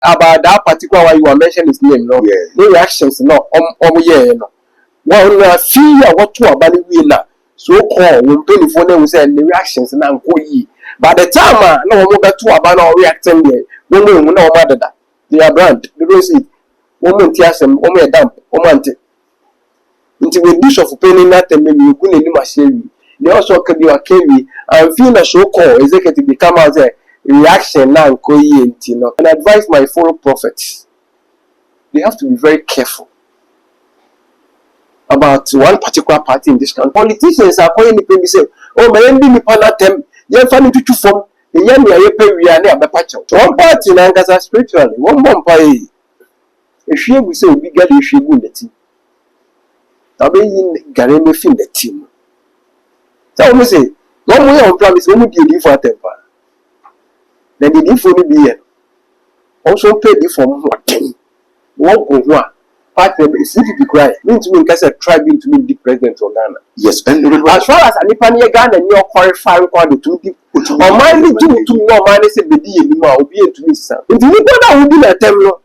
about that particular one you are mentioning his name, no? Yeah. No reactions, no. Yeah, no. Well, no, fear what to about the winner. So call when penny for them say the reactions and uncle ye. By the time, no one got to about no reacting there. Woman, no matter that. They are brand. The rose it. Woman, tiasem, woman, damp, woman. Until we bishop for penny that and maybe you couldn't do my sherry. They also can be a carry and feel a so called executive become as a reaction now and advise my fellow prophets. They have to be very careful about one particular party in this country. Politicians are calling the people say, oh, my enemy panatem, you're funny to form the young we are near Bapacho. One party in Angasa spiritually, one bumpy. If you will say, big girl, if you would let him. I'll be in Gareme fin the team. So we say, one way on promise, when we be for temper. Then the info will be here. Also pay the form one go one. Part of it is to cry. Mean to me, because a tribe to meet the president of Ghana. Yes, and as far as Anipania Ghana and your qualifying quality to people, or mind to more minus a bedi anymore, will be to me, sir. If you go down, will be a terminal.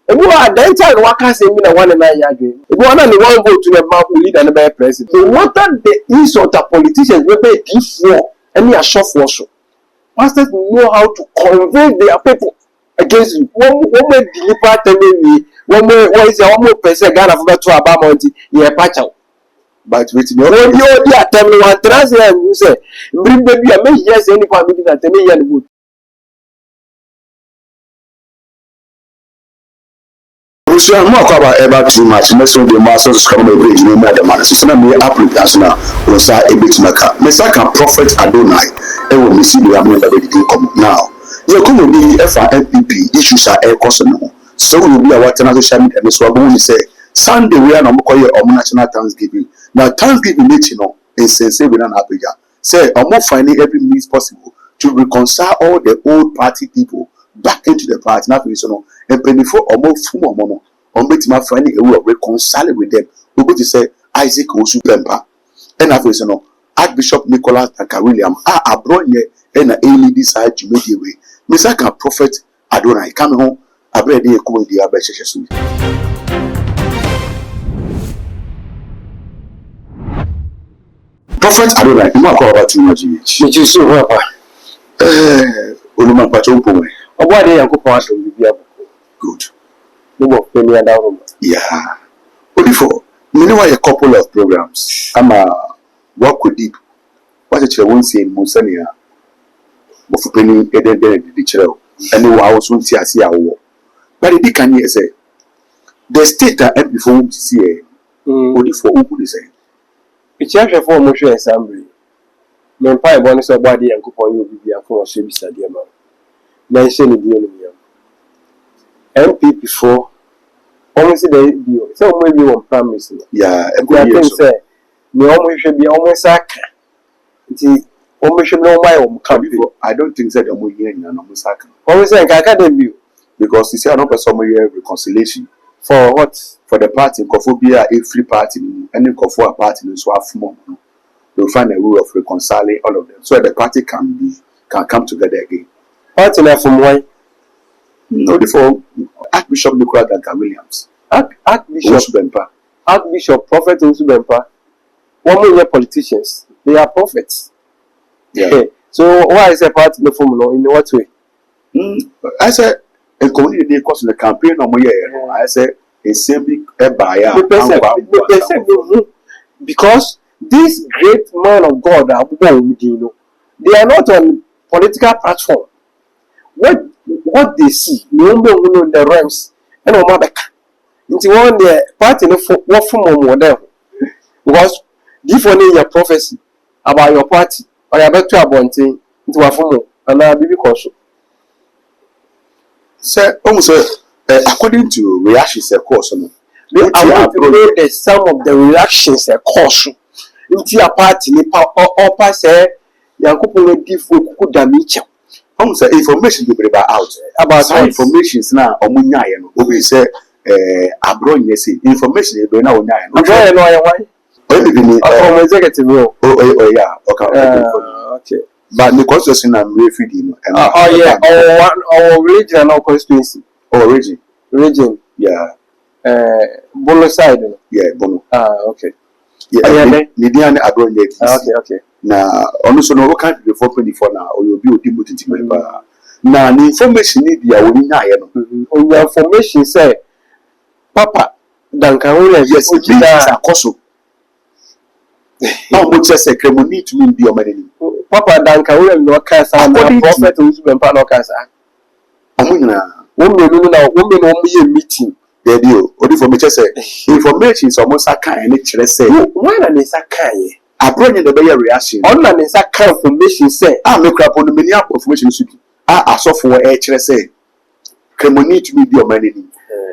And you are then child workers in 1 and 9 years. If one and one go to the mouth will lead and by president. So what are the insult of politicians will be D4 and they are short for so. Pastors know how to convey their people against you. One may deliver them, one is a one more person Ghana for to Abamonti, yeah, patch out. But with me, you are telling me one translate, you say, bring baby, I may yes, any part of that, me and good. So I'm not about too much. Next one, the masters come over bridge, no matter man. So some of applicants now was a bit maka. Mesaka Prophet Adonai. And when we see the amount that they didn't come now. You come with the FNPP issues are air personal. So we will be our social media and so I'm going to say Sunday we are not calling our national Thanksgiving. Now Thanksgiving meeting is sensible and happy. Say I'm more finding every means possible to reconcile all the old party people back into the party. Now and before almost 2 more money. On betting finding a way of reconciling with them. We're going to say Isaac Osu Bempa. And after Archbishop Nicholas William abroad and a lady side to make away. Mesaka Prophet Adonai come home. I bread a cool idea by Sheshu. Prophet Adonai, you might call about too much. Which is so well. Uluma Pachompo. Or what they are going to be good. No more down. Yeah. But before, meanwhile, a couple of programs. I'm a work with deep. What you won't say in Musania. But for penny, the child. And you are also see our war. But it can you say the state that before we see only for who say. It's actually for motion assembly. My pie bonus of body and coupon you will be a former service at the amount. Mention the enemy. MP before almost the deal. So maybe one promise. Yeah, I think say we almost should be almost like it almost should know my own country. I don't think that I'm going and almost like almost like I can't do because you see another somewhere reconciliation for what for the party Kophobia a free party any Kofo party in Swap. They'll find a way of reconciling all of them so the party can come together again. Party now from why? No, before Archbishop Nicholas Williams, Archbishop Prophet Osu Bempa, 1 million politicians, they are prophets. Yeah. So why is a party the formula in what way? I said a community cost in the campaign no more. I said a same buyer. Because this great man of God they are not on political platform. What they see, the realms, and Omabeka. Into one the party what from model. Because different your prophecy about your party or your better abundant into a form and I be because. Sir, almost according to reactions, of course, I want to know the some of the reactions a cause into a party or pass Yankupo different could damage. Information to be about information now. We say abroad, yes, information is going on. Executive role. Oh, yeah, okay. But the constitution I'm refugee. Oh, yeah, or religion or constituency. Oh, region. Region. Yeah. Bono side. Yeah, Bono. Okay. Yeah, Nidiane Abron yet. Okay. Now, also no can't be 424 now, or you'll be able to take now, the information need the on your information say, Papa, Dankaula, yes, it is a coso. How much as a criminal need to be your money? Papa Dankaula, no cast, and prophet who's been Panocasa. Woman only a meeting. There you, only for me to say, information is almost a kind of say, when is a kind. I bring in the better reaction. On is a kind of information say, I make up on the many information. I saw for say, criminal need to be your money.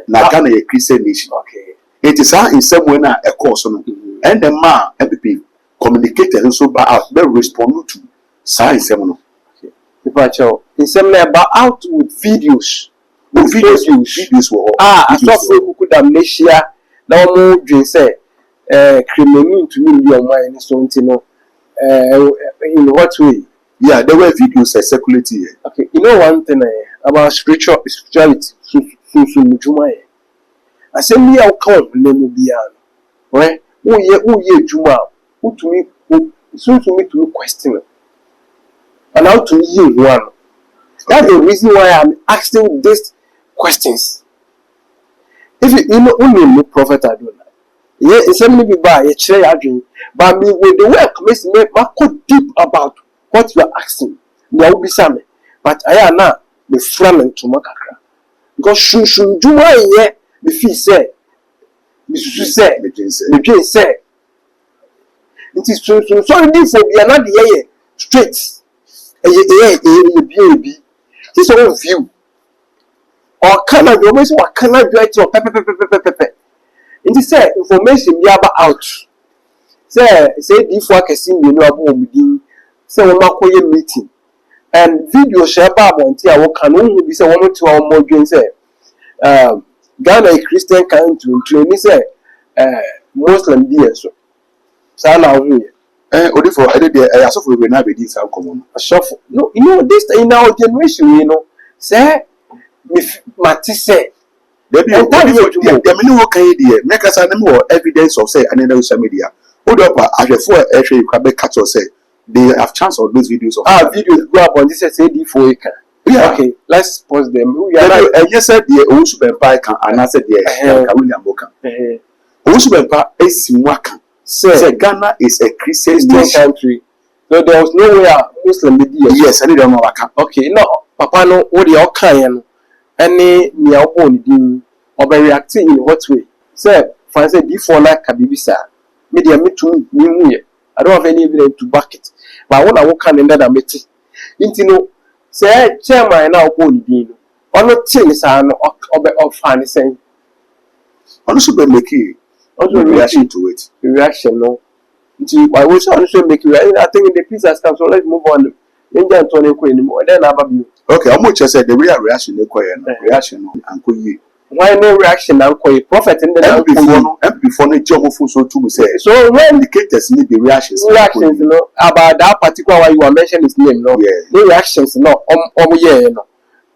Nagana a Christian nation. Okay. It is in some way a course on and the man MPP communicated and so by they respond to science seminal. People in some about out with videos. Videos were I saw for good amnesia. Now more dream say criminal to me your mind so in what way? Yeah, there were videos circulating. Okay, you know one thing about spirituality. I say me I'll come Lemubian. Right? Who ye Juma? Who to me soon to me to question. And how to you one. That's the reason why I'm asking these questions. If you know only prophet I do. Yeah, it's only be by a chair dream. But me with the work makes me deep about what you are asking. There will be some. But I am now the framing to Makakra. Because shun Juma ye the fee say. Mr. say, the Jane say. It is so sorry for be another year straight. A baby. It's all view. Or can I do this? What can I do it? Or pepe. It is say information be about out. Say before I can see you know about meeting. Say we make a meeting. And video share about until I can only be say 1 or 2 hours more again say. Ghana a Christian country to say Muslim be so. Sana here. Only for I did I saw for we now be this common. Shuffle. No, you know this in our generation, you know. Say if Mati say there be the minimum can idea. Make us an more evidence of say and social media. Hold up as a for actually you can catch or say they have chance of those videos of videos go up on this say D4 can. Yeah. Okay, let's pause them. Yes, said the Osuben Pike and I said the William Boka. Osuben Pike is Mwaka. Say Ghana is a Christian country. So there was nowhere Muslim media. Yes, I need a okay, no, Papa no, what the Okayan, any near bone or by reacting in what way? Say, fancy D4 like Kabibisa. Media me to me. I don't have any evidence to back it. But when I walk on another meeting, you say, chairman now bone dino. Or not things are of funny saying. Also, be making also reaction to it. The reaction, no. I wish I should make you. I think in the piece has come, so let's move on. Then Tony Queen, then Ababu. Okay, I'm much said the real reaction, the reaction, Uncle Ye. Why no reaction, Uncle? Prophet in the before the job of so to say. So when indicators need the reactions, you know, about that particular one you are mentioning his name, no? Yeah. The reactions, no, yeah, no.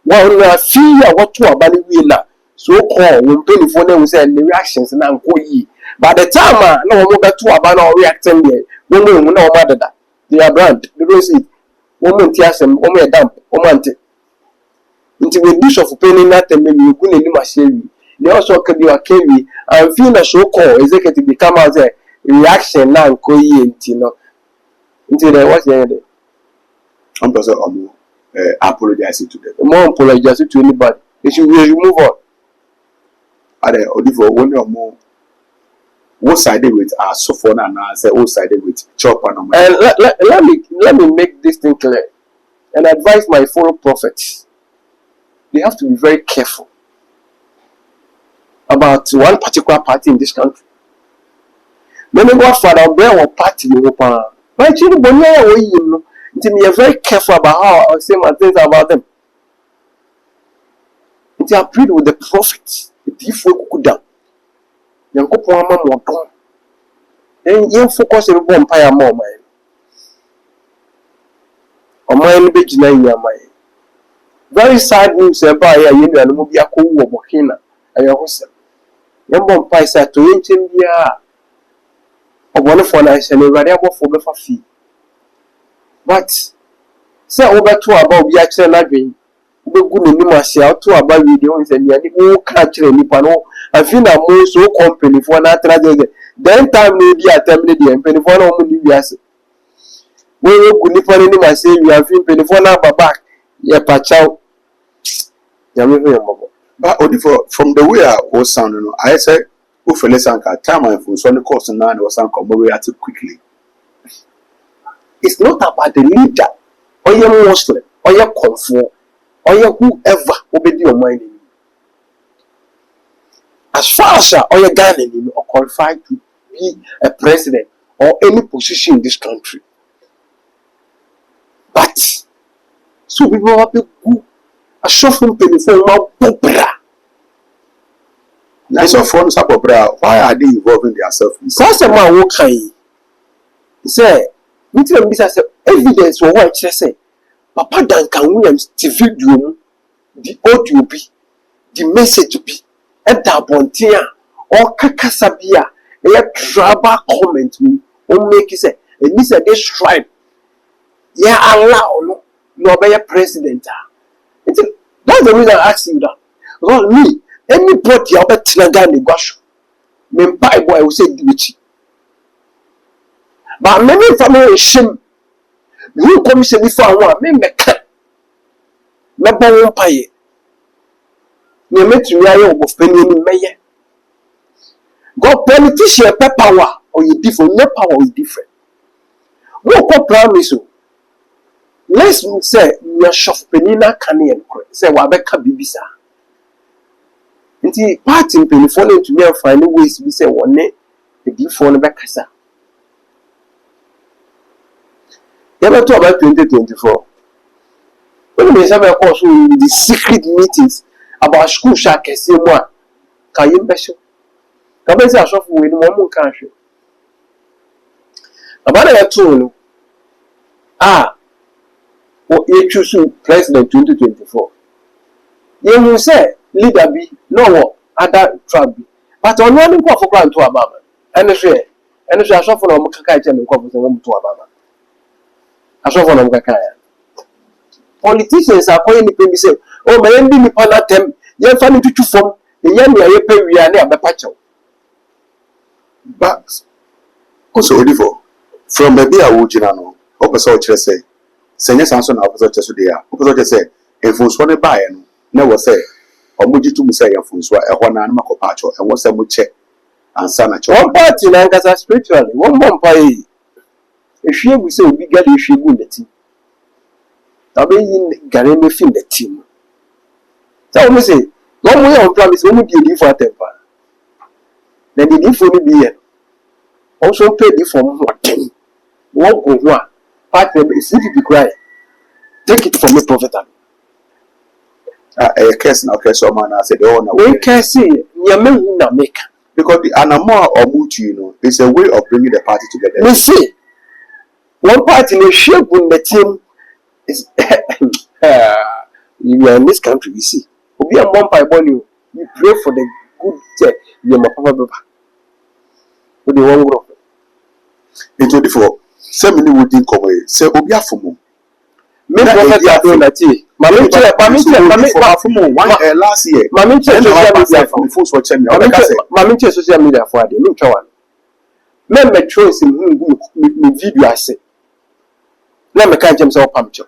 Well, we are fear what to a bally winner. So called when penny for them say the reactions and Uncle Ye. By the time no one got to a banner reacting there, women will know matter that. They are brand, the receipt. Woman tears them, woman dump, woman. Into the dish of penny nothing, maybe you couldn't do my sherry. They also can be a carry and feel a so called executive become as a reaction now, coherent, you know. Until there was the end. I'm person apologizing to them. More apologizing to anybody. They should move on. Are they or one or more? What sided with our sophomore and I say, what sided with chopper? And let me make this thing clear and advise my fellow prophets. They have to be very careful about one particular party in this country. When they go for the bear or party, but you know, we are very careful about how I say my things about them. They are pleading with the prophets. If we could down. Yankopon ama mo don en focus e bo mpa ya ma oman oman ni be gina yi aman very sad news about ya yenu ya numu biya ko wo Burkina ayo hosem yambo mpa isa to yenchem biya obone for na ise ne wade abofo be fa fi but say obeto aba obi a kire na dwen obegu nenim ase a to aba video nse ne ani wo ka kire nipa no afi na mo so company for na tra de then time no bi atem ne de company for na mo ni wiase we go nipa ne nim ase wi afi company for na baba ye pa chaw but only from the way I was sounding, I said, "Who for less than time and for some course and now was reacted quickly." It's not about the leader or your Muslim or your comfort or your whoever will be your mind. As far as your Ghanaian are qualified to be a president or any position in this country, but so people have to go. A shuffle penny for Popra. Now, so from Sapopra, why are they involving themselves? Because a man walk high. He said, "Which one is evidence for what I say? Papa Duncan Williams, the video, the audio be, the message be, and the bontia or Kakasabia, a draba comment me, or make it say, and this a this stripe. Yeah, allow no be a president. That's the reason I ask you that. Because me, anybody I'll bet Tinagani Guashu. Me pie boy will say Divichi. But many family shame. You come say before one, me cut. Never one pie. Me met you of penny in Mayer. God politician power or you different, no power is different. No promise you. Let's say we are shop penina Canadian say Wabeka Bibisa. Inti party penifone to me find ways we say one the before Becassa. Never talk about 2024. When we have a course with the secret meetings about school shack and say one can you be sure? Come and say a shop with one country. About a tool. You choose president 2024. You will say leader be no other tribe be. But on one go for plan to Ababa. And I shall for Mokaka and Coffee to Ababa. I shall for Mokakaya. Politicians are calling the people say, "Oh, my enemy panatem, you're funny to form the young pay we are near the patcho." But also only for from the beer would you know, opposite say. Senior Samson opposite to the opposite say, if was one by and never say, or would you to say a Fonswa, a one animal pacho, and what's a good check and sanach. One party in Ankasa spiritually, one more pie. If she will say, bigger if she win the team. I'll be in Gareme fin the team. Tell me, say, one way on promise won't be a for temper. Then the need for me be also pay the form what 10. Walk on one. Part of it, if you cry, take it from me, prophet. A case now, case of man, I said, "Oh, no, we can see your men will not make." Because the Anamor or Mutu, you know, is a way of bringing the party together. We see one party in the shape when the team is. You are in this country, we see. We are one by one, you pray for the good, you are my papa. With the one group. Into the four. Semini wouldn't come away. Say, Obiafumo. Me prophet are doing that. Mami last year. Mami social media for the me one. Me me choice in video I say. Na me can't jump so pamcho.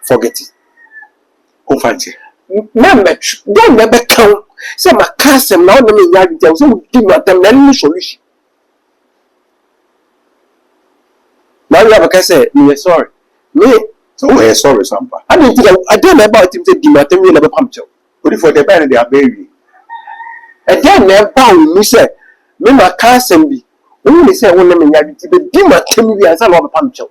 Forget it. Oh, fancy. Me don't never count. Say my cousin now me yard tell so give me them any solution. Now you have a case me sorry. Me so we're sorry, Sampa. I don't know about him. Say, "Dimatem, you never pumped you." But if for the band, they are baby. And then never found me say, "Me my cousin be." Only say one name in reality, but Dimatem, we are some of a pumped you.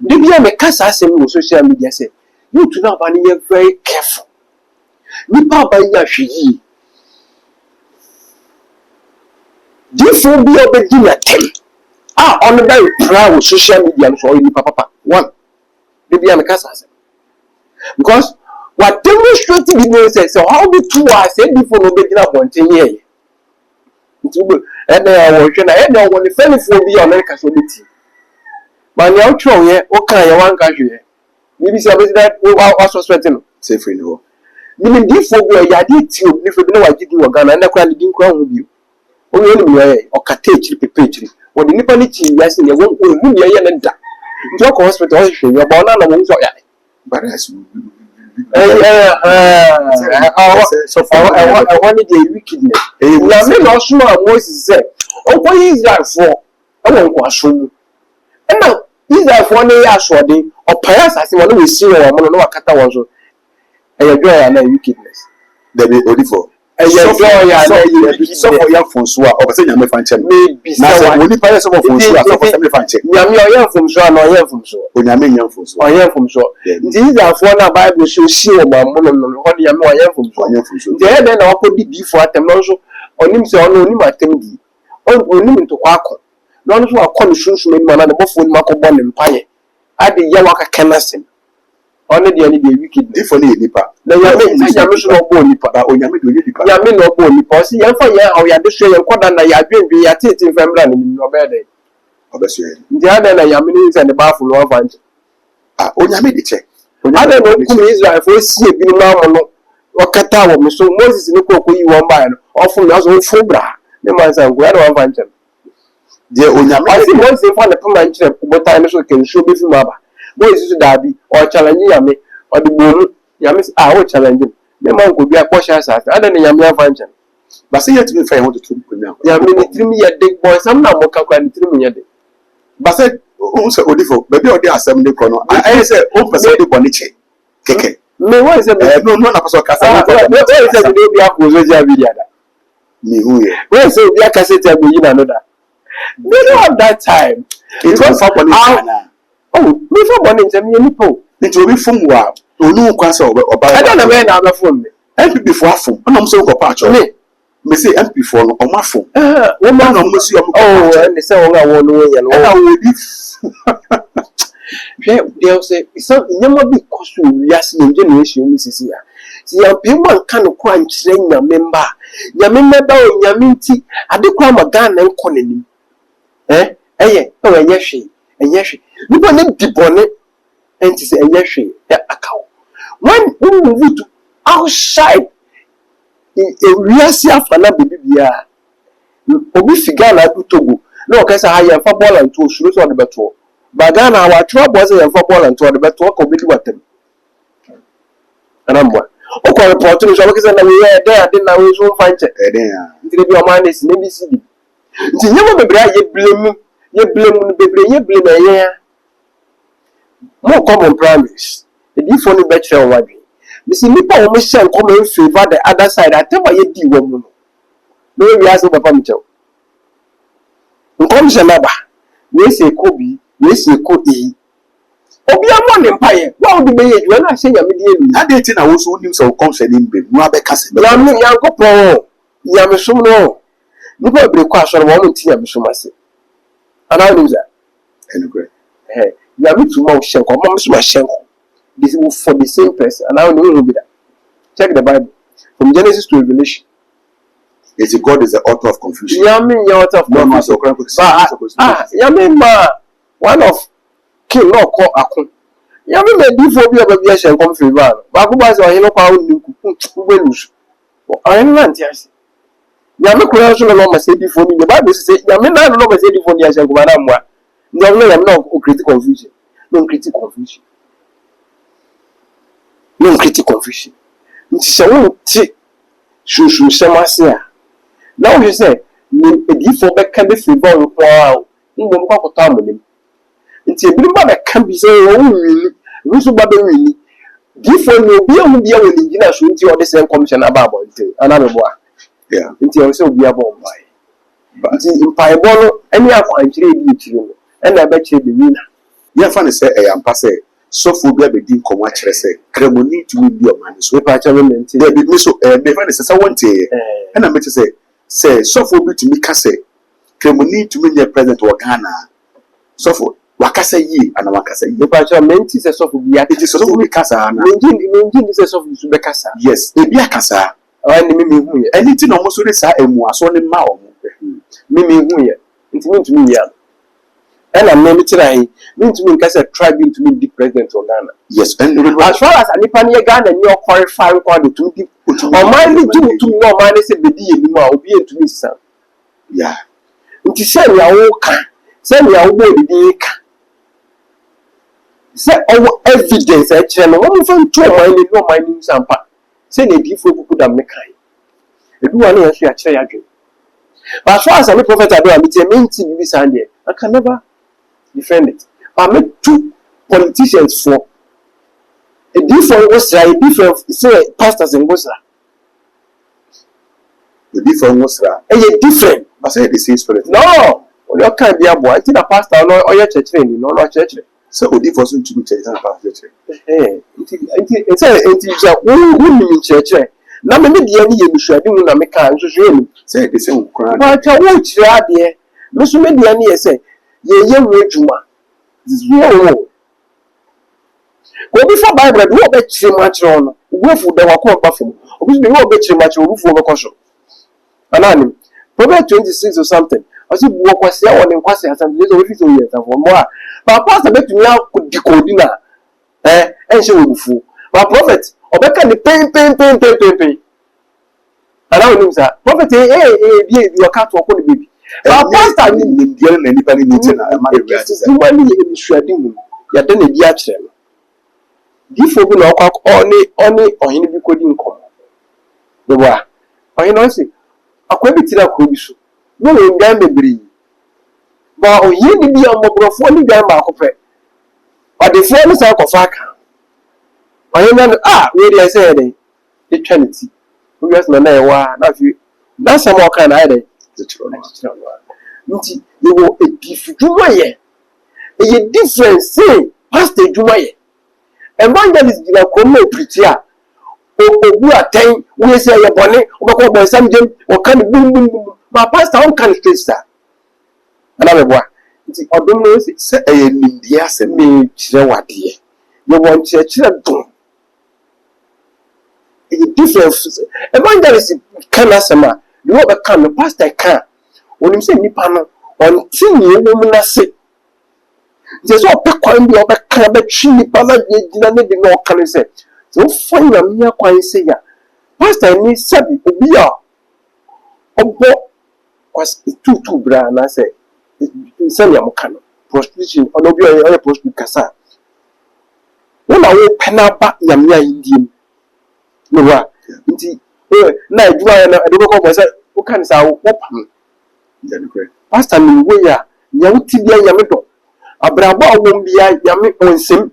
The be a casa on social media say, "You do not want to be very careful." Nipa by Yashi. Therefore, be a Dimatem. On the very proud social media, so in Papa. One, they be on the casa. because what demonstrating the say so how the two are said before no be na bonten here and I was na and no one fell for be on America so bit man ya tro here o kan ya wan ka hwe maybe say that we suspecting say free no ni di fo bi o ya di ti o ni fo bi na wa gidi wo Ghana na kwa ni di nkwa ho bi o ye ni me o kata echiri pepe echiri o di nipa ni chi ya se ne wo mu ne ye ne da nti o hospital o hwe yo ba na na mo so ya but as I want the wickedness. Na me no so ma Moses say, "O ko Israel for, I won kwa so mu." E na Israel for na ya so de, o paya asase won we see won mo no wakata won so. E ye joy na wickedness. There be only for E ye joy na so for your phone so o say nyame fan che maybe na so woni pa so for phone so so for me fan che nyame o ye phone so na o ye phone so o nyame nyam phone so o ye phone so nti Israel for na Bible show see o ma mo no ho de nyame o ye phone so nti e be na wakodi bi for atem no so onim se ono onim atem di onim nto kwa akọ no no so akọ no sunsun ni ma na de bofo ni makọbọ ne mpaye ade ye waka kenasem ono de ani de wicked dey for ni nipa na nyame so no bo nipa ba o nyame de onye nipa nyame no bo nipa o si ye fa ye awo ya de so ye koda na ya dwendwe ya tete famra ni no be de obeso ye ndi ade na nyame ni nse ne baafo no avanti o nyame de che ade no kum Israel fo sie bi no ma mo no wakata wo me so Moses ni ko yi won ba no ofo na so fo bra ne man san go ade avanti de o nyame I see Moses fa na pama nchire kubota no so ken show be fi ma ba Moses so da bi o challenge nyame o de bomu nyame o challenge ne man go bi akosha sa ade ne nyame avanti ba say yet me fa ho to tru kunya nyame ni trim ye de boy sam na mo kakwa ni trim ye de ba say o say odifo be be o de asem de ko no I say o person de boni che keke me why say no na person kasa why say de bi akozo ja bi ada me who ye why say bi akase te go yi na no da they don't have that time because for boni na oh me for boni ntem ye nipo nti obi fom wa onu kwa say oba ada na me na be fom me MP before afom na mo say go pa acho me say MP for no o ma fom wo ma na mo see o oh and say wo wo no ye no na wo di they say so nyama bi koso wiase ye generation ni sisi ya si ya pemba nka no kwa nkyere nyame mba nyame mba o nyame nti ade kwa magana nko nanim eye o enye hwe nipa ne dibone enti se enye hwe akawo when we move to outside wiase afana bibia obi figa na du Togo na o kasa ha ye fa ball and to suru so de beto bagana wa tro bo se ye fa ball and to de beto ko bi watem anambwa o ko report no so kasa na we dey ade na we so fa nche nti bi o ma na si na bi si di nti nyemo bebre ye blame no bebre ye blame ye mo common promise e di fo ni be kire wa dwi bisi nipa wo mo hye common favor the other side atema ye di wo mu no we aso papa mchew nkom se naba we se kobi we se ko obi amọ ne mpaye wa wo be ye dwe na hye nyame di enu na de ti na wo so nim so kom se ni mbe mu abeka se ya mi yankopon ya me som no nipa bre kwa asoro wo ti ya me som ase ana wo nza anyway ya mi tuma wo hye ko mo so ma hye ko this is for the same person and I know be that check the Bible from Genesis to Revelation. It's God is the author of confusion. Yeah, me author of confusion. Yeah, me ma one of king no call akun. Yeah, me di for bi oba bi a shen come favor. Ba ko ba se o hin kwa onni ku be lusu. O hin na ntiase. Yeah, me kura so no ma say di for ni. The Bible say yeah, me na no ma say di for ni a shen ko ba na mwa. No no ya me no create confusion. No create confusion. No create confusion. Nti se won ti shushu semase a now you say ni edifo be ka be favor wo kwa o ngom kwa kwota amonim nti ebi ba be ka bi se wo wini rusu ba be wini difo ni obi a mu bia wo ni gina so nti o de se commission aba abo nti ana me boa yeah nti o se obi abo mbai nti mpai bo no ani akwankire bi tiri no na be kire de wina ya fa ne se ampa se sofo bia be din komo a kire se kremoni to bi o man so pa cha me nti de bi so me fa ne se wonte na me se sofo bi to mi ka se kremoni to me president o Ghana sofo wakasa yi ana wakasa yi But your menti says of be it is so we kasa na menji says of be kasa. yes ebi akasa Ani me hu ye. anything no mo so dey sa emu aso ne ma o Me hu ye. Ntimi ya. And me tira hi. Me ntimi nka say tribe ntimi di president of Ghana. yes and As far as anipa ne Ghana ni o qualify kwa de tumti. O man ni tum no man say bedi ye ni ma obi ntimi sa. yeah Nti say ya wo ka. Say ya wo bedi ka. Say our evidence e kire no wo fa ntu o man ni no man ni sampa. Say na di fo buku da me kai. Edu wa na ya so ya kire ya dwe. But as far as a prophet I do, I can never defend it. But I make two politicians for a different say pastors in Gosra. the different was A different. but say the same spirit No, you can't be a boy. I think a pastor or your church training, no church. so odi for so to be church and pastor church It's a woman in church. Na me de ani ye misuade mu na me ka nsoso enu say the same kran ba ta wo kira de me so me de ani ye say ye wu adwuma wo ko bi fa bible do be kire ma kire no wo fu de wa ko ba fu obi be wo be kire ma kire wo fu be ko so anani Proverbs 26 or something I say wo kwase a woni kwase asam le so we fit so yes afo mo a ba pastor betumi a decode na ense wo fu ba prophet obeka ni pen. Ana woni msa prophet bi you can't talk on the baby. Ba pastor ni ndiere na nipa ni meeting na ma de react say wani e misuade mu ya da na bi a kire no. Difo bi na okwa oni ohini bi kodi nkom. Bo ba. Ohini no si akwa bi tira ko bi so. No we ngan bebiri. Ba ohini bi amobrofo ni gan ba akopɛ. Odefo ni sa kofa aka. Ohini no we dey say dey eternity. We just na ewa na fi na some kind na dey the children nti you go a different ye a different say pastor juma ye evangelist gina ko me preach a ogu aten we say ye bone obako bo sam dem o kan bum ma pastor on kan face that ana me boa nti odom no say e nimdi asem me kire wade ye won kire don a different evangelist kan asema you go kan no pastor kan onim say nipa no on tini wo na se je so pe kwan bi obeka be twi nipa na gina ne de no kan se so fine na me kwan se ya pastor ni sabi obi a obo was tutu bra na se se ya mo kan prostitution ono bi o prostitution kasa wona wo pena ba nyamya indiem no wa nti na adwuma na de ko se wo kan sa wo pam pastor ni we ya nyawti bia nyame do abrabo awom bia nyame onsem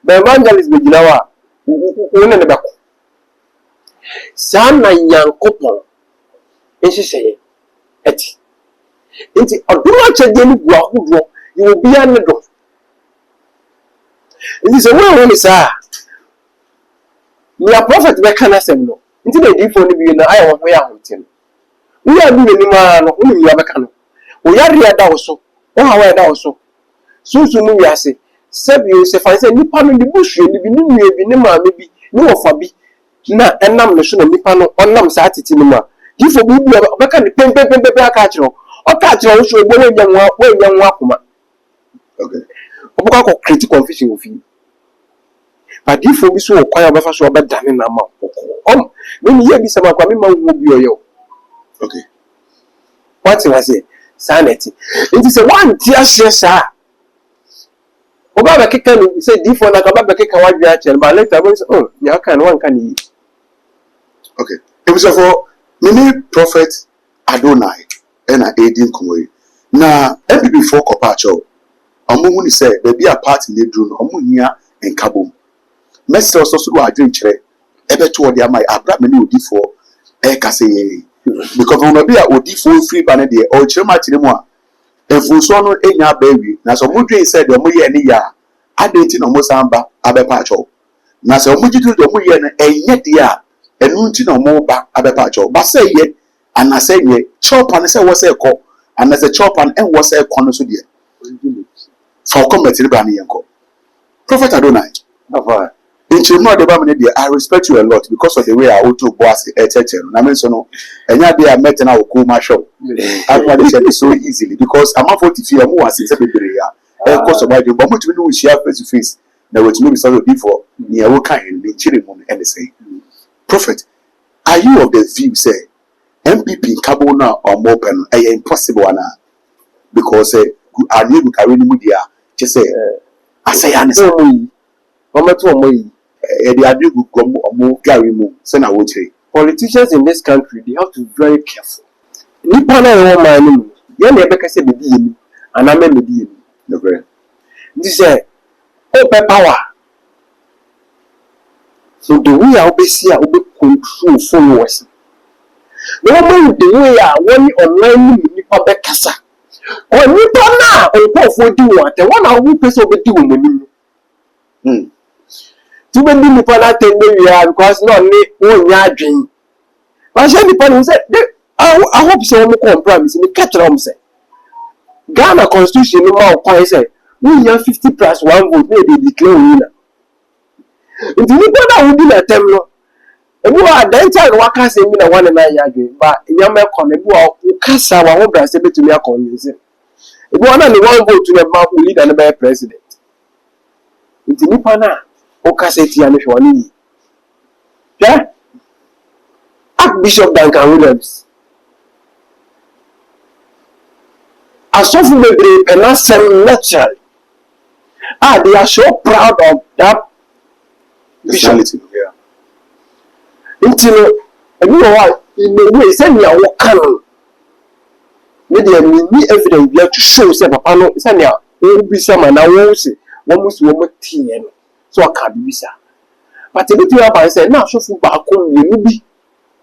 ba evangelist be gina wa wona ne bako sana yankopon ehihye eti nti oduma chede ni gua hodo ye bia ne do nti se we ni sa ni a prophet be kana sem no nti de di fo ni bi na ayo ho ya hontin we are doing ni ma no unu ya be kana o yare ada wo so o hawa ada wo so sunsun mu wiase sebi se fa se nipa no de buhwe ni bi ni nue bi ni maame bi ni wofa bi na enam no so na nipa no onam sa atiti ni ma difo bi bi obeka ni pempe aka akiro o ka akiro wo so egbo we nyanwa akoma okay obuka ko create confusion ofi but difo bi so okwan obefa so obedane na ma me ye bi sama kwa me ma wo bi oyo okay what you say sanity it is a one tear share oba ba keka no say difo na ka ba keka wa dwa che ba later we say ya kan one kan yi okay it was for many prophet Adonai and Edin Kumwe na every before kopacho omo hu ni say be be a party dey do no omo hia enkabom message so so adwen kire ebe to odi amai abra me ni odifo e ka say because when be a odifo free ban dey o kire ma kire mu a efunso no enya baby na so mudwen say de omo ye ni ya adenti no mo samba abepa acho na se omo gidu de omo ye no enye de a enu nti no mo ba abepa acho ba say ye ana say ye chop an say wo say ko ana say chop an en wo say ko no so de For comment in the Prophet Adonai. Into more the Bamini, I respect you a lot because of the way I auto boss a church. I mean, so no, and yet they are met in our Kuma show. I'm not so easily because I'm not 40 feet more as it's a baby. Of course, about you, but much we do is share face to face. There was maybe something before near Woka and the Chirimon and they say, Prophet, are you of the view, say, MPP Cabona or Mopen, impossible because I need to carry the media. Just say, I say, I'm sorry. Politicians in this country, they have to be very careful. Nipana woman, you never say the deal, and I mean the deal. This is open power. So the way I will see, I will control followers. The moment the way I want online, Nipa Bekasa. Or Nipa na, or for do what? The one I will person will do when too many people are telling me because no need one dream. But I people say, I hope so. I'm compromise. Me catch them say. Ghana Constitution no more point say we have 50 plus 1 vote. Maybe declare winner. If you people that will be the term no. If you are then tell what can say me na 1 and 9 years but you may come. If you are kasa wa won't say to me a convince. If you want only 1 vote to the man who lead and be president. If you people na Okaseti and Shwani. Yeah? Archbishop Duncan Williams. As of maybe and not same naturally. They are so proud of that personality. Yeah. Until you know what? In the way, send me a walk on. Maybe evidence we have to show some papa send me a be some and I won't say one must tea. So I can't be sir. But if you have said, now so for back home, you will be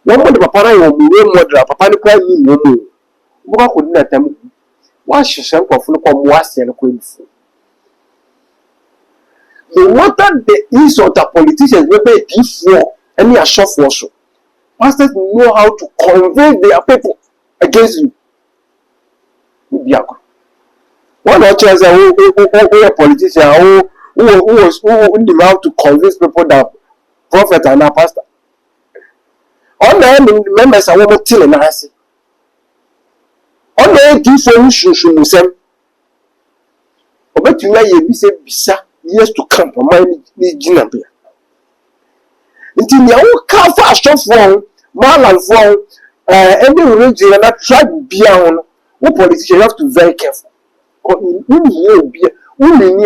one more the papa will be more papa cry me no more. What could not tell me? Why should some of look on was and queen? No matter the insult of politicians, we pay before any a short also. Pastors know how to convey their people against you. One or two a politician who knew how to convince people that prophet and a pastor. On the end, members are women till and I say. On the end, you should say, but you may be said, years to come for my Jinabia. Until you can't fast off from Marlon from any religion and that tribe beyond what politicians have to be very careful. Who need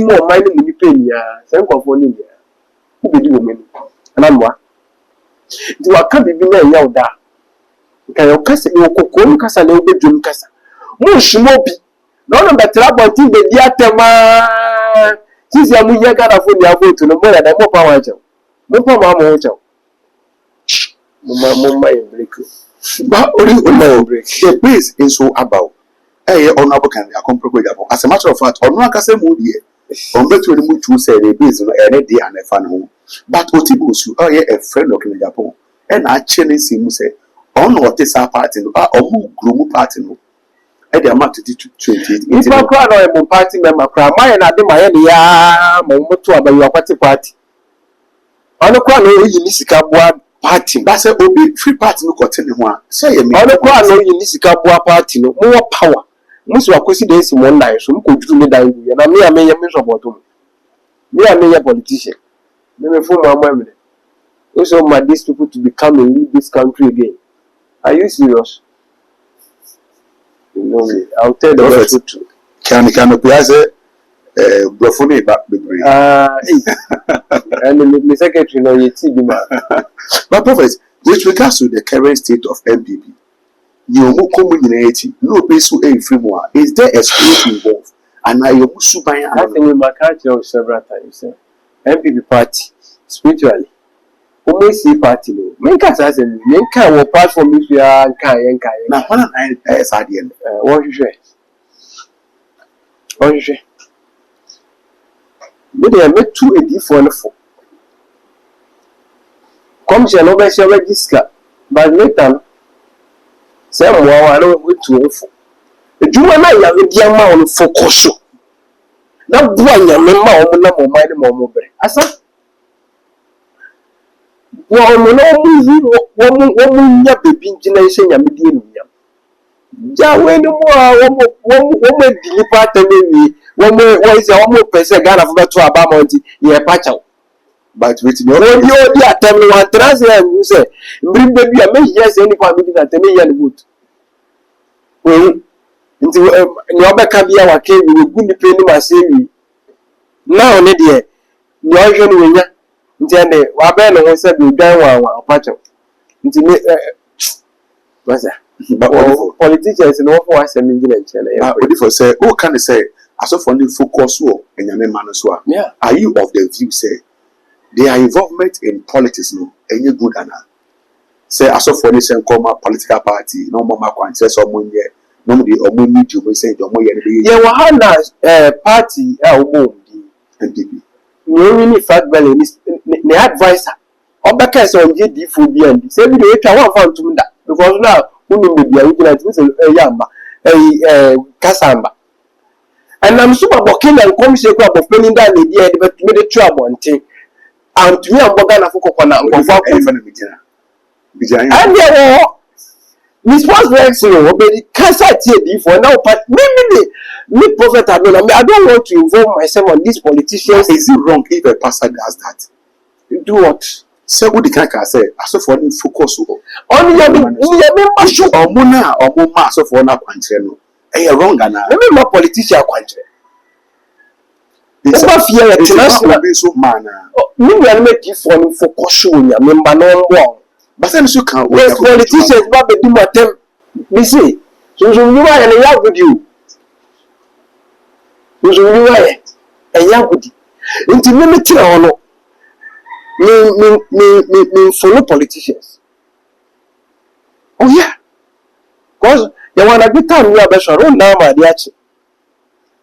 more money than you pay me? Same company. Who be the woman? And I'm what? Do I can't be being a yelda? Can you cast your cocoon cassa no bedroom cassa? Mush mobi. None but trouble until the diatema. Since I'm young, I got for the vote to the more than more power. No power, Mamma break. But only break. The place is so about. Honorable can accompany as a matter of fact, or not as a moody. On bet when we say the business any day and a fan home. But Otibus, you are a friend of Japan. And I challenge him say, on what is our party or who grew party no. And the amount to 20. It's not crowd or a party member crowd. My and I did my moto about your party. On the crowd, you need to come one party. That's a free party no continue one. Say, on the crowd, you need to come one party no more power. Most of our days in 1 night, so could do me that way. And I may a miserable bottom. Me, I may a politician. Let me form my memory. Also, my these people to become and lead this country again. Are you serious? You know me. I'll tell the truth. Can you please Brofone back the brain? And the secretary, no, you see, but Prophet, with regards to the current state of MPP, you community, no place to a free more. Is there a spirit involved? And I am super. I think we might catch you several times. MPP party, spiritually. Who see party? Make us as a make our platform if you are kind. Now, one and I is at the end. What you say? What you say? Maybe I met 2 a different for. Come to an register, but later. Say, I don't wait to offer. The Juma, I have a dear man focus. na bua nyame ma wo na mo mai ne mo bere asa wo mo no wo nya bebi ngina ise nyame die no nyam ja we no mo a wo deliver tamewi wo is wo pese Ghana for beto aba monti ye pacha but wait me o di atem no transfer you say bring baby a me yes any kwa me di atem ye no good we nti ni obeka bia wa ke we gu ni pe ni ma se wi now ne de ni o hwe no nya nti ene wa be no ho se bi dan wa pacha nti me wasa but politicians no for asem ngina nchele ya odi for say who can say asofo ni focus wo enyame ma no so a are you of the view say their involvement in politics no any good ana say asofo ni say nkoma political party no mama kwanche so monye no mo de omo ni ju mo say de omo ye ne ye wa hana party omo di NDP no ni fact bele ni advisor obeka say onje di fo bi and say bi de etwa one fan tum da because now unu me bia ugina ti say yamba kasamba and I'm super boking and come say kwa bofeni da ne dia de betumi de twa bonten and to me amboga na foko na nkofo akọ na bigina and there Miss Post Rexing, obey Kasa TD for now, but me prophet Adona. I don't want to involve myself on these politicians. Is it wrong if a pastor does that? Do what? Say what the can say, as for them focus on your membership or mona or moma so for na kwanche no. Eh wrong ana. Me politician kwanche. Over fear international be so man. Me will make you for focus on your member no more. But then you can yes, politicians ba be do matem. Me say, so you why and ya good you. So you why and ya good. Nti me tira ono. Me follow politicians. Oh yeah. Because you want to be time you are sure na ma dey achi.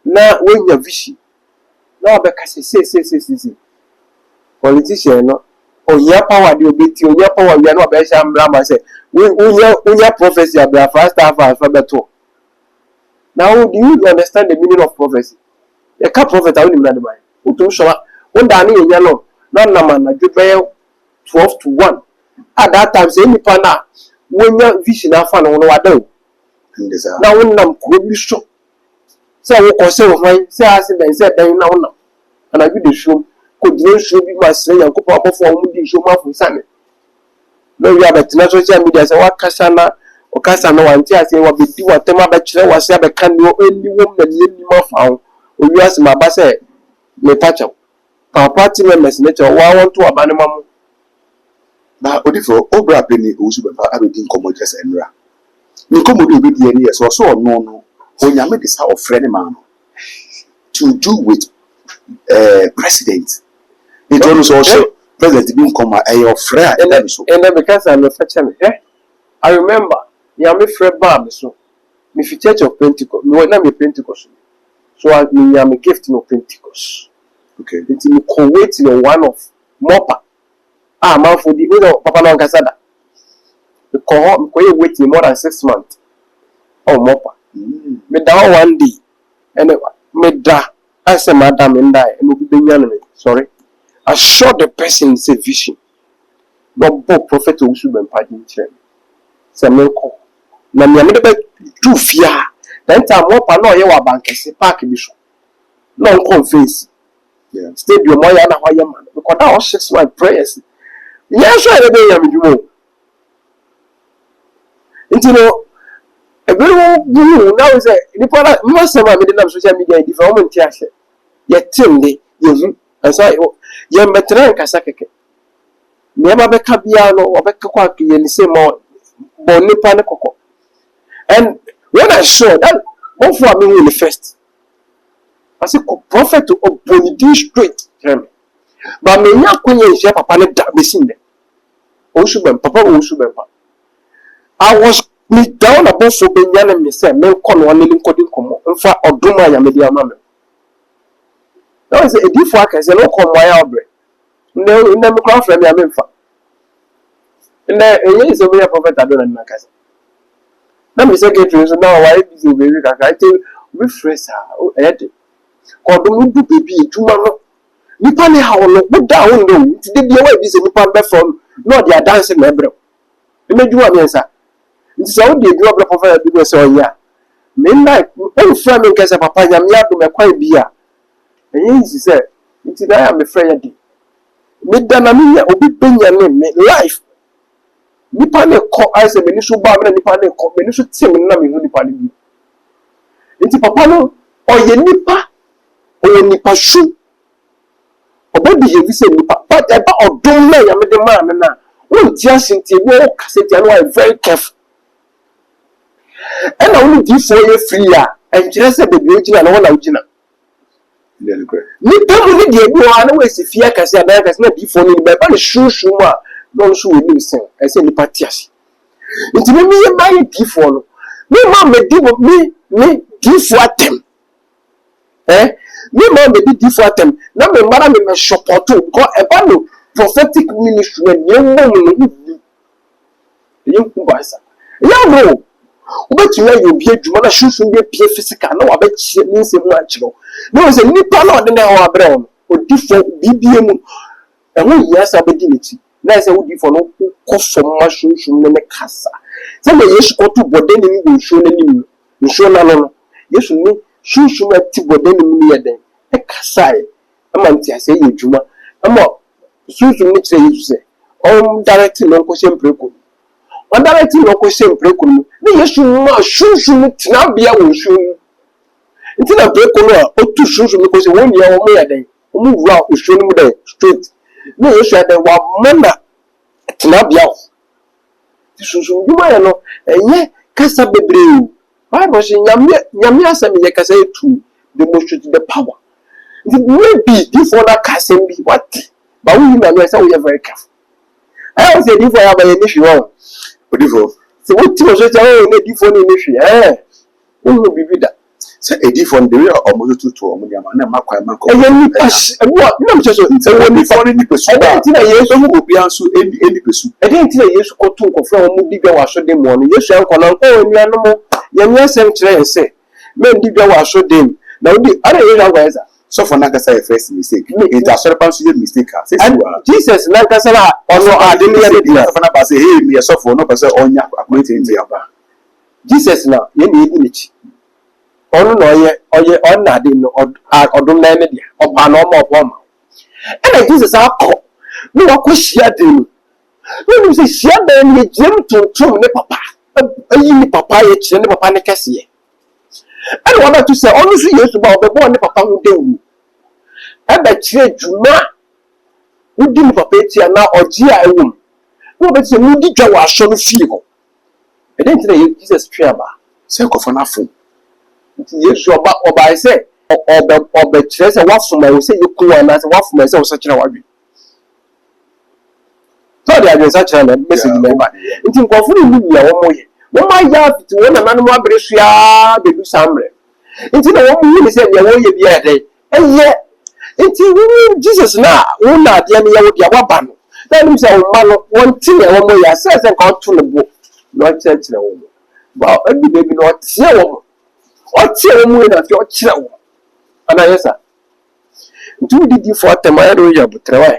Na when your vision. Na be ka say. Politician no oya power dey obeti oya power we no be sham brama say we prophecy abra first half alphabet. Now do you understand the meaning of prophecy? You can't prophet awuni na dey buy. Utum so won da na enya no na man na dwebe 12 to 1 at that time say nipa na wonya vision afa no no wada o na wonnam ko bi so say wo ko say wo hwan say accident say dan na wonnam ana bi de show ko dire show bi ma say yankopo abofo mu di show ma fu sane no we have a social media say wakasa na okasa na wanti ase wa bedi watema ba kire wa say be kan ni eni wo na ni ma fa o wi ase ma ba say me pacha party members nature wa want to abane mamu na odifo obra peni osu be pa abedi nkomo just enra ni nkomo de obedi eni yes so no onyame this how friend man to do with president it was also president bi nkoma your friend and because I'm a fetcher I remember yame friend bab so me fi church of Pentecost me na me Pentecost so I me am gift no Pentecost. Okay. It's me co-wait your one of Mopa. Man for the Papa no Casada. The cohort me wait more than 6 months. Oh Mopa. Me down one day. And me da. I say madam and die and be me. Sorry. I saw the person say vision. But both prophet Usu ben pardon chair. Say me call. Na me be too fear. Then time Mopa no ye wa bankese park bi so. No confess. Yeah. Stadium moya na hoya man because that was 6 months prayers. Yes, sure they be am jumo. Nti no e be wo now say the product most of me dey na social media di for moment ase. Ye timde ye hu so ye metre nkasa keke. Me ba be ka bia no obeka kwa ye ni say mo bo nipa ne kokko. And when I saw that one for me in the first I said, prophet to Bonidi straight. But me nya kunya nsia papa ne da besin de. Osuben papa osuben pa. I was me down about so benya na me say me kon one ne nkodi komo. Mfa oduma ya me dia ma me. That was a different aka say no komo ya obre. Nne me kwa frame ya me mfa. Nne enye so me prophet Adona na kasa. Na me say get so now why busy we kaka. I tell we fresh ah. Kodum du baby juma no. Nipa ne ha no wo da wo no. Nti de bia wa bi se nipa be from no dia dance na ebre. Me juma me nsa. Nti se wo de juma bre professor bi se onya. Me na o fra me nkese papa nyam ya do me kwan bia. Enyi nsi se nti da ya me fra ya di. Me da na me obi benya ne me life. Nipa ne ko aise me ni so ba me nipa ne ko me ni so tim na me hu nipa ne bi. Nti papa no oye nipa shu obabi ye vise nipa but eba odom na ya me de ma na won ti asinti bi o kaseti anu are very careful and na won di for ye free a enjire se bebi ogina na wona ogina nipa mu ni de bi o na we se fie akase adan akase na di for ni be ba ne shu mu a don shu we ni sen ese nipa ti ase nti me ye ba ye di for no me ma me di for atem me ma me di for atem na me mara me support because eba no prophetic ministry na yemu basa ya no obeti ya yo bi adwuma na hwehwe bi pie physical na wa be chie ni nsem na chiro na o se nipa na ode na ho abre on odi for bibie mu ehun yasa be di niti na se odi for no ko fo ma hwehwe ne kasa se me yesu ko to bode ni ni nsuo na nim nsuo na no yesu ni hwehwe na ti bode ni mu ye den e kasa e ama nti ase ye adwuma ama hwehwe ni kire yesu se direct no ko se mpreko directing no question preko no na yesu ma shushu tina bia wo shu ntina preko no otu shushu no question won ya wo mo ya den wo mu wura oshu no mu den straight na yesu adan wa mana tina bia wo shushu duma ya no enye kasa bebre o bible say nyame asem ye kasa etu demonstrate the power maybe before that kasa bi what but we na say we are very careful I say before ya ba ye ni hwe Odifo. Se what you say na edifo ni hwe wo bibi da se edifo de we omo tutu omo dia ma na makwa ma ko ni pass e na me so se wo ni fo ni pesu e den ti na yesu obi anso eni pesu e den ti na yesu ko tun ko fo omo di bia wa so de mo no yesu an ko na ko enu no mo ye me asem kire se me di bia wa so de na odi ara ye na gwa esa so for na kasa first mistake it as so ye mistake say Jesus na kasa na ono ade ne ye de so na ba say hey me so for no person onya akwete nti aba Jesus na ye na edi nichi ono no oye on ade no odum na ne dia oba na omo obo ma e na Jesus akọ no wakohia de no se hia da ne jem tuntum ne papa ayi ni papa ye kire ne papa ne kase ye and what to say honestly yesu ba obebo ne papa hu dewu e ba kire djuma udi ni papa eti na oji a ewum no be say mudi dwa wa so no fie ho e den tire Jesus twa ba se ko fa na fo nti yesu oba say oba kire say wa fuma wo say yeku wa na say wa fuma say wo so kire wa dwi so dia je sa kire na message na ba nti nkofu ni ni ya wo moye wọ́n máa yá àfìtì wọ́n nàá nínú abẹ́rẹ́ sùá bẹ̀rù sàmrẹ̀ ntí na wọ́n mú yìí ní sẹ́ ẹ̀ wọ́n yẹ bí ẹ̀dẹ́ ẹ̀yẹ ntí wọ́n Jesus náà wọ́n nà adìẹ ní yẹwò díẹ̀ wọ́n bà nù náà ní sẹ́ wọ́n má lọ wọ́n ti yẹ wọ́n mọ̀ yẹ sẹ́sẹ́ nǹkan tó lè bọ̀ ní wọ́n kyerẹ́kyerẹ́ wọ́n mọ̀ bá ẹbí bẹ́ẹ̀bi ní ọ̀tíyẹ wọ́n mú yẹn nàfi ọ̀kyerẹ́ wọ́n ọ̀nà yẹ sà ntí wọ́n didi fọ́ tẹ̀mọ́ ayé ló yẹ bùtẹ̀rẹ̀ wáyé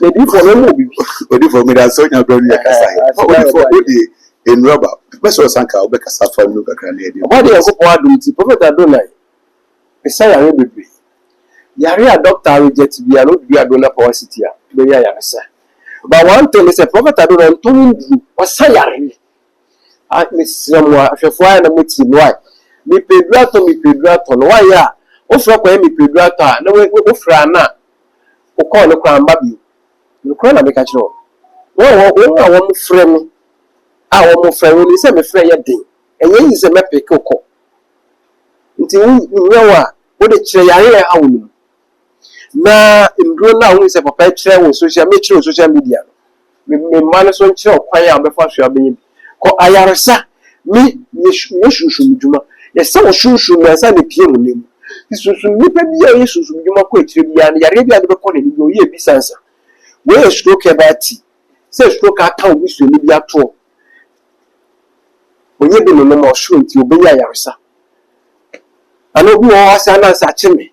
ẹ̀dí fọ́ ló mú òbí. Odifo mi da sọ nyabere ni akasa yẹ odifo odi enroba pẹsẹ sanka obekasa fa nu kakra na edi ọba de yakopọ adum ti prophet Adonai esa yare bebe yare a doctor reject bia no bi Adonai power city a be ya yare sa but one thing is prophet Adonai to ndu osa yare a mesramo ahwefo ya na moti no ai mi pedurato no wa ya ofra kwa mi pedurato a na ofra na o call no kwa mba bi no kwa na be ka kire wo mo frɛ me a wo mo frɛ wo ni sɛ me frɛ yɛ den enye yi sɛ me pick ko nti nwa wo de kire yare ya ha wo ni na nduro na wo sɛ papa kire wo social media me man so kire kwan ya be fa so abenye ko ayaresa me yeshushu mdjuma yesa wo shushu me asa ne pie mu nem isusu nipa bi ya yeshushu mdjuma ko ekire bi ya yare bi ade be ko ne bi o ye bi sansa we stroke about say stroke aka obi so ni bi ato onye bi no mo show nti obi ya yaresa ana obi wo asa na sa cheme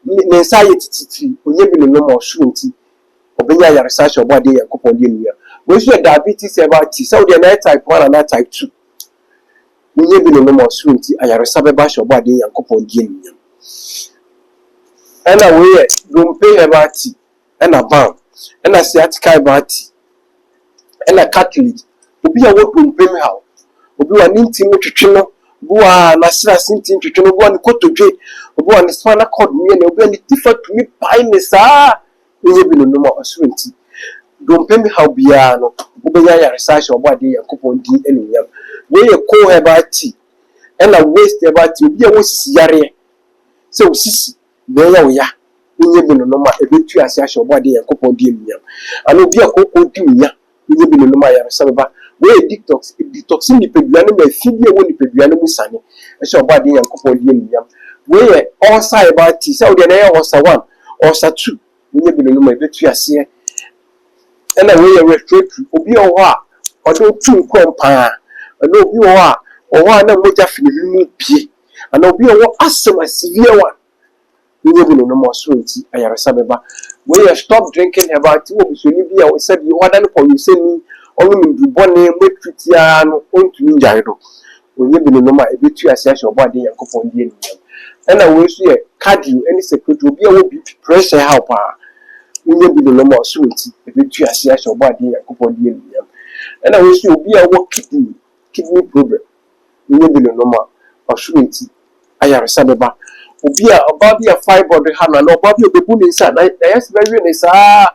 ne nsa yɛ tititi onye bi no no ma ɔhyew nti ɔbɛnya yaresa ahyɛ ɔbɔ adeɛ Nyankopɔn de nnua wɔn nso yɛ diabetes ɛba ti sɛ wɔde na type 1 and type 2 onye bi no no ma ɔhyew nti ayaresa bɛba ahyɛ ɔbɔ adeɛ Nyankopɔn de nnua ɛna wɔyɛ dompe ɛba ti ɛna bam ɛna sciatica ɛba ti ɛna cartilage obi a wɔ dompe mi ha obi wa ne nti mu twetwe no bua na sira sinti twetwe no bua ne kotodwe obi wa ne spinal cord mi na obi wa ne tifa tumi pai ne saa onye bi no no ma ɔhyew nti dompe mi ha bia no wobɛnya yaresa ahyɛ ɔbɔ adeɛ Nyankopɔn di ɛnunyam wɔyɛ cold ɛba ti ɛna waste ɛba ti obi a wɔsisi yareɛ sɛ osisi na ɛyɛ wo ya onye bi no no ma ebetu ase ahyɛ ɔbɔ adeɛ Nyankopɔn di ɛnunyam ana obi a kɔkɔ di unya onye bi no no ma yaresa bɛba wɔyɛ detox nipadua no ma afidie wɔ nipadua no mu sane ɛhyɛ ɔbɔ adeɛ Nyankopɔn di ɛnunyam wɔyɛ ulcer ɛba ti sɛ wɔde na ɛyɛ ulcer 1 ulcer 2 onye bi no no ma ebetu ase ɛna wɔyɛ respiratory obi wɔ hɔ a ɔde tu nkɔm paa ɛna obi wɔ hɔ a na mogya firi mu pie ana obi wɔ asthma severe one onye bi no no ma ɔsoro nti ayaresa bɛba wɔyɛ stop drinking about wo bisoni bi a sɛ bi wɔda no pɔyɛ sɛ ni ɔno ne dubɔne mɛtutia no ɔntumi ngyae do onye bi no no ma ebetu ase ahyɛ ɔbɔ ade Nyankopɔn die niyam ɛna wɔn nso yɛ cardio ɛne secretary obi a wɔ BP pressure how paa onye bi no no ma ɔsoro nti ebetu ase ahyɛ ɔbɔ ade Nyankopɔn die niyam ɛna wɔn nso obi a wɔ kidney problem onye bi no no ma ɔsoro nti ayaresa bɛba obi a ɔba bi a fibroid ha na ɔba bi obebu ne nsa na yɛsɛ bɛwie ne saa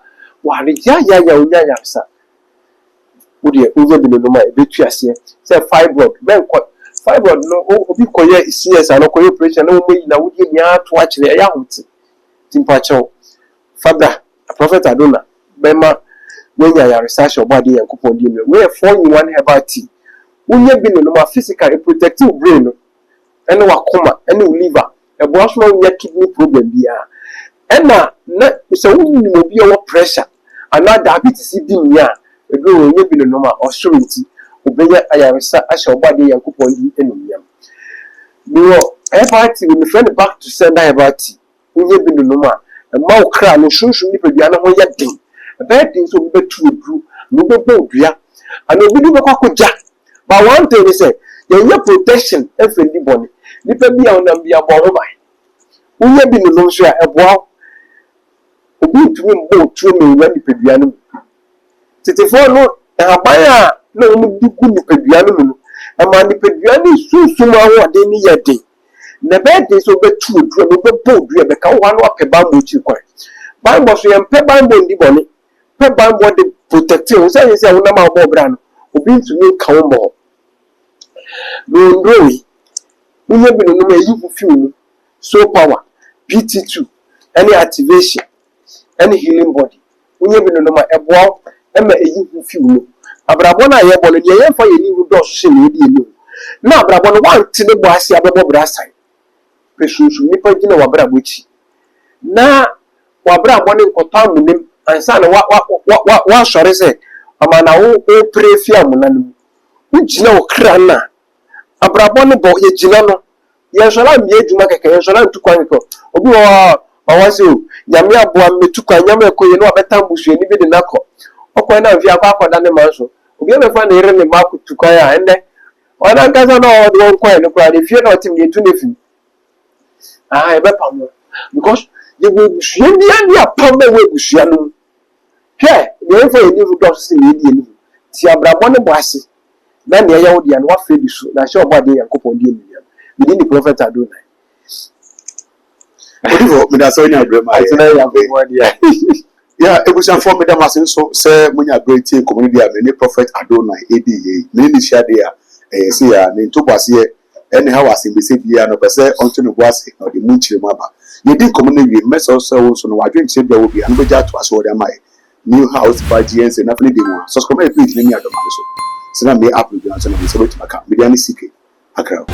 ware ya onya yaresa wode onye bi no no ma ebetu ase sɛ fibroid no obi kɔyɛ CS ana kɔyɛ operation na wɔn yi na wode ni ato akyerɛ ɛyɛ ahote timpakyɛw fabra prophet Adona bɛma wɔnya yaresa hyɛ ɔbɔ adeɛ Nyankopɔn di mu wɔyɛ 4-in-1 herbal tea onye bi no no ma physical protective brain no ɛne wakoma ɛne liver ɛboa so ma wonya kidney problem bia ɛna na sɛ wonim obi a wɔ pressure ana diabetes di nya edo onye bi no no ma ɔsoro nti obɛnya ayaresa ahyɛ ɔbɔ adeɛ Nyankopɔn di ɛnumyam biwo ɛparty we friend back to sender ɛparty onye bi no no ma ɛma wo kra no sunsun nipadua no ho yɛ den ɛbɛɛden so obetu oduru no bɛbɔ odua ana obi do bɛkɔ akɔgya but one thing is say yɛyɛ protection ɛfɛndi bɔne nipa bi a onam bi abɔ ho ban onye bi no no so a ɛboa obi ntumi mbɔ otuo mewura nipadua no tetefo no ɛhaban a na wɔn di gu nipadua no mu no ɛma nipadua no sunsun ahoɔden ne yɛ den na bɛɛden so bɛtu odua no bɛbɔ odua bɛka wo ano apɛ bambɔ akyi kwan bambɔ so yɛmpɛ bambɔ ndi bɔne pɛ bambɔ de protective wo sɛ yɛ sɛ wonam a wɔbɔ bra no obi ntumi nka wo mbɔ Londrowi, we have been on a youth fuel, so power, PT2, any activation, any healing body. We have been on a wall, and a youth fuel. Abrabona, I have already for a new dose. Now, Brabona, one to the boss, Abba Brassai. Precious, we put in our Brabuchi. Now, Wabra wanting for town with him, and son, what shall I say? A man, I will pray for Yaman. Which no crana. Abrabone bo ye jina no ye sola mi adwuma keke ye sola ntukwan ko obi wo awase o nyame aboa metukwan nyame ekoye no abetam busuani bi de nakọ okwan na mfi akwa akọda ne manso obi e mefa na ire ne maku tukwan a ende ona nkaza na o won kwan no kra de fie na otim ye tu ne fi e be pam because ye go busuani ani apam be we busuani hwe ye fa ye ni ru do so ye di ni ti abrabone bo ase na ne ya wodi an wa fredi so na sure obo ade Nyankopɔn di enu within the prophet Adonai odivo me da so nya brema ya Nyankopɔn dia ya ebusan for me da masen so say munya great community a me prophet Adonai edi me ni hia de a say ya ne ntobase ene ha wase be se bia no be say onto ne boase na de munchire mu aba ye di community we mess also so no wadwen se bia wo bia no be ja to aso de mai new house by GNC na fle de mu subscribe page ni adoma so sina me up with you and so me so wetin maka me dia ni secret akra